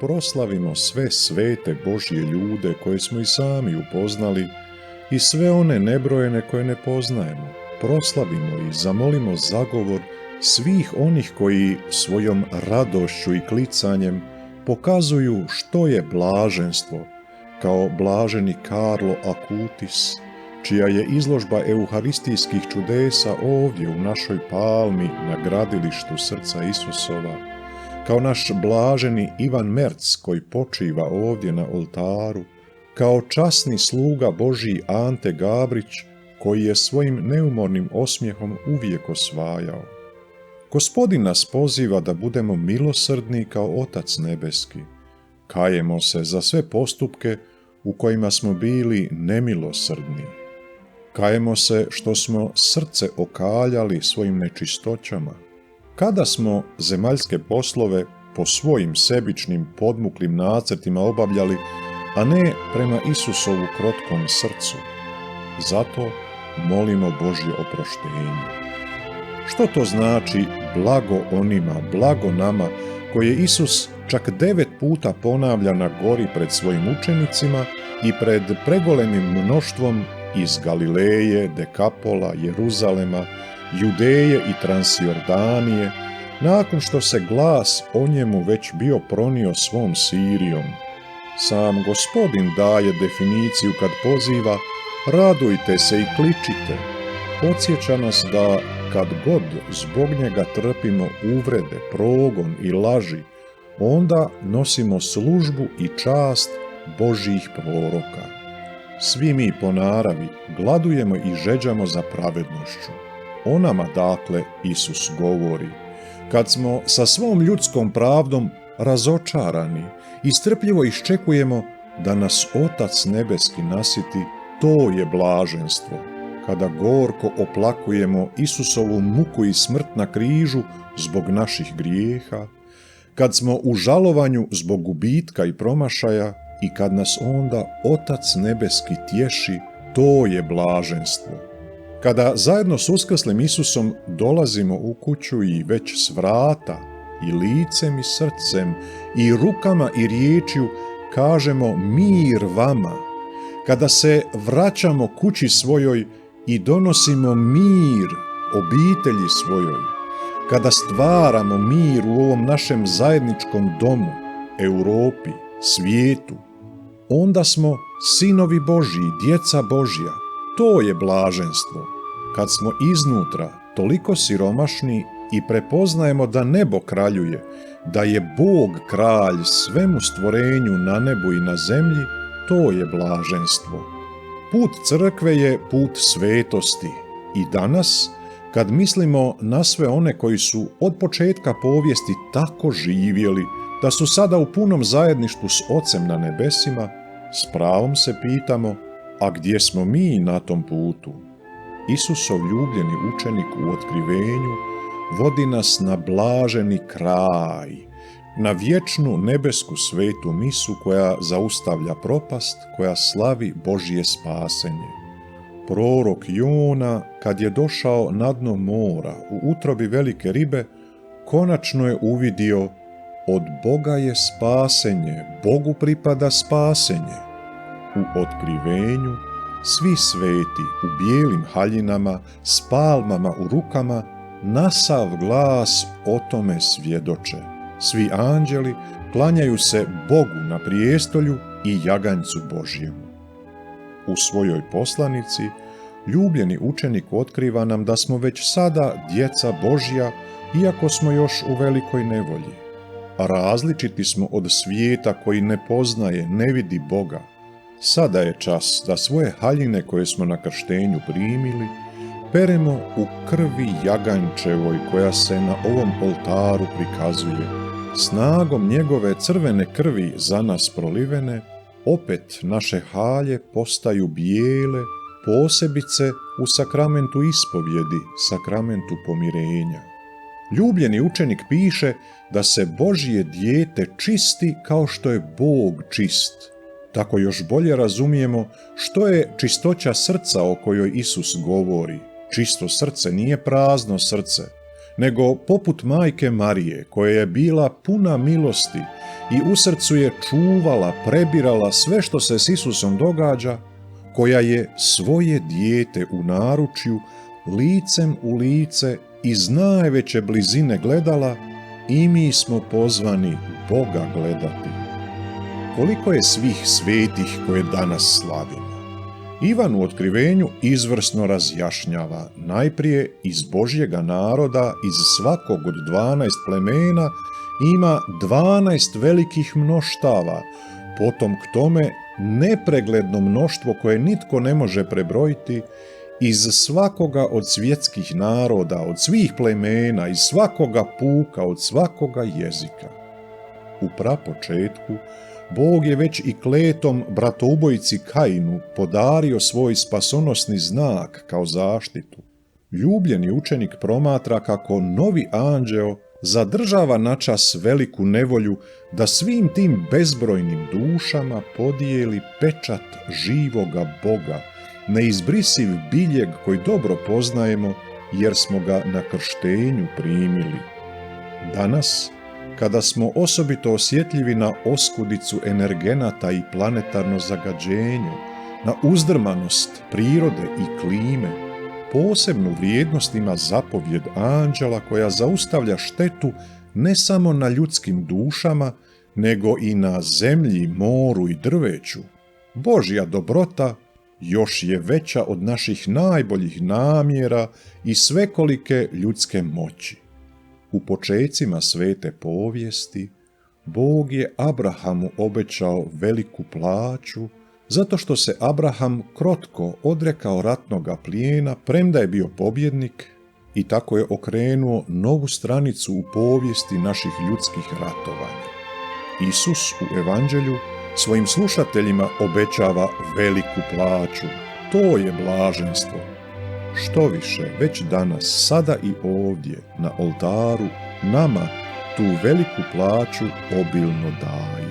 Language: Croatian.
proslavimo sve svete Božje ljude koje smo i sami upoznali i sve one nebrojene koje ne poznajemo. Proslavimo i zamolimo zagovor svih onih koji svojom radošću i klicanjem pokazuju što je blaženstvo, kao blaženi Karlo Acutis, čija je izložba euharistijskih čudesa ovdje u našoj palmi na gradilištu srca Isusova, kao naš blaženi Ivan Merc koji počiva ovdje na oltaru, kao časni sluga Božji Ante Gabrić koji je svojim neumornim osmijehom uvijek osvajao. Gospodin nas poziva da budemo milosrdni kao Otac nebeski. Kajemo se za sve postupke u kojima smo bili nemilosrdni. Kajemo se što smo srce okaljali svojim nečistoćama. Kada smo zemaljske poslove po svojim sebičnim podmuklim nacrtima obavljali, a ne prema Isusovu krotkom srcu. Zato molimo Božje oproštenje. Što to znači blago onima, blago nama, koje Isus čak 9 puta ponavlja na gori pred svojim učenicima i pred pregolemim mnoštvom iz Galileje, Dekapola, Jeruzalema, Judeje i Transjordanije, nakon što se glas o njemu već bio pronio svom Sirijom. Sam Gospodin daje definiciju kad poziva radujte se i kličite. Podsjeća nas da kad god zbog njega trpimo uvrede, progon i laži, onda nosimo službu i čast Božjih proroka. Svi mi po naravi gladujemo i žeđamo za pravednošću. O nama dakle Isus govori. Kad smo sa svom ljudskom pravdom razočarani i strpljivo iščekujemo da nas Otac nebeski nasiti, to je blaženstvo. Kada gorko oplakujemo Isusovu muku i smrt na križu zbog naših grijeha, kad smo u žalovanju zbog gubitka i promašaja i kad nas onda Otac nebeski tješi, to je blaženstvo. Kada zajedno s uskrslim Isusom dolazimo u kuću i već s vrata i licem i srcem i rukama i riječju kažemo mir vama, kada se vraćamo kući svojoj i donosimo mir obitelji svojoj, kada stvaramo mir u ovom našem zajedničkom domu, Europi, svijetu, onda smo sinovi Božji, djeca Božja. To je blaženstvo. Kad smo iznutra toliko siromašni i prepoznajemo da nebo kraljuje, da je Bog kralj svemu stvorenju na nebu i na zemlji, to je blaženstvo. Put crkve je put svetosti i danas, kad mislimo na sve one koji su od početka povijesti tako živjeli, da su sada u punom zajedništvu s Ocem na nebesima, s pravom se pitamo, a gdje smo mi na tom putu? Isusov ljubljeni učenik u otkrivenju vodi nas na blaženi kraj, na vječnu nebesku svetu misu koja zaustavlja propast, koja slavi Božje spasenje. Prorok Jona, kad je došao na dno mora u utrobi velike ribe, konačno je uvidio od Boga je spasenje, Bogu pripada spasenje. U otkrivenju svi sveti u bijelim haljinama s palmama u rukama na sav glas o tome svjedoče. Svi anđeli klanjaju se Bogu na prijestolju i jaganjcu Božjemu. U svojoj poslanici ljubljeni učenik otkriva nam da smo već sada djeca Božja, iako smo još u velikoj nevolji. Različiti smo od svijeta koji ne poznaje, ne vidi Boga. Sada je čas da svoje haljine koje smo na krštenju primili, peremo u krvi jaganjčevoj koja se na ovom oltaru prikazuje. Snagom njegove crvene krvi za nas prolivene, opet naše halje postaju bijele, posebice u sakramentu ispovjedi, sakramentu pomirenja. Ljubljeni učenik piše da se Božje dijete čisti kao što je Bog čist. Tako još bolje razumijemo što je čistoća srca o kojoj Isus govori. Čisto srce nije prazno srce, nego poput majke Marije, koja je bila puna milosti i u srcu je čuvala, prebirala sve što se s Isusom događa, koja je svoje dijete u naručju licem u lice iz najveće blizine gledala, i mi smo pozvani Boga gledati. Koliko je svih svetih koje danas slavimo? Ivan u Otkrivenju izvrsno razjašnjava, najprije iz Božjega naroda, iz svakog od 12 plemena ima 12 velikih mnoštava, potom k tome nepregledno mnoštvo koje nitko ne može prebrojiti, iz svakoga od svjetskih naroda, od svih plemena, iz svakoga puka, od svakoga jezika. U prapočetku Bog je već i kletom bratoubojici Kainu podario svoj spasonosni znak kao zaštitu. Ljubljeni učenik promatra kako novi anđeo zadržava načas veliku nevolju da svim tim bezbrojnim dušama podijeli pečat živoga Boga, neizbrisiv biljeg koji dobro poznajemo jer smo ga na krštenju primili. Danas, kada smo osobito osjetljivi na oskudicu energenata i planetarno zagađenje, na uzdrmanost prirode i klime, posebnu vrijednost ima zapovjed anđela koja zaustavlja štetu ne samo na ljudskim dušama, nego i na zemlji, moru i drveću. Božja dobrota još je veća od naših najboljih namjera i svekolike ljudske moći. U počecima svete povijesti, Bog je Abrahamu obećao veliku plaću, zato što se Abraham krotko odrekao ratnoga plijena, premda je bio pobjednik, i tako je okrenuo novu stranicu u povijesti naših ljudskih ratovanja. Isus u Evanđelju svojim slušateljima obećava veliku plaću. To je blaženstvo. Što više, već danas, sada i ovdje, na oltaru, nama tu veliku plaću obilno daje.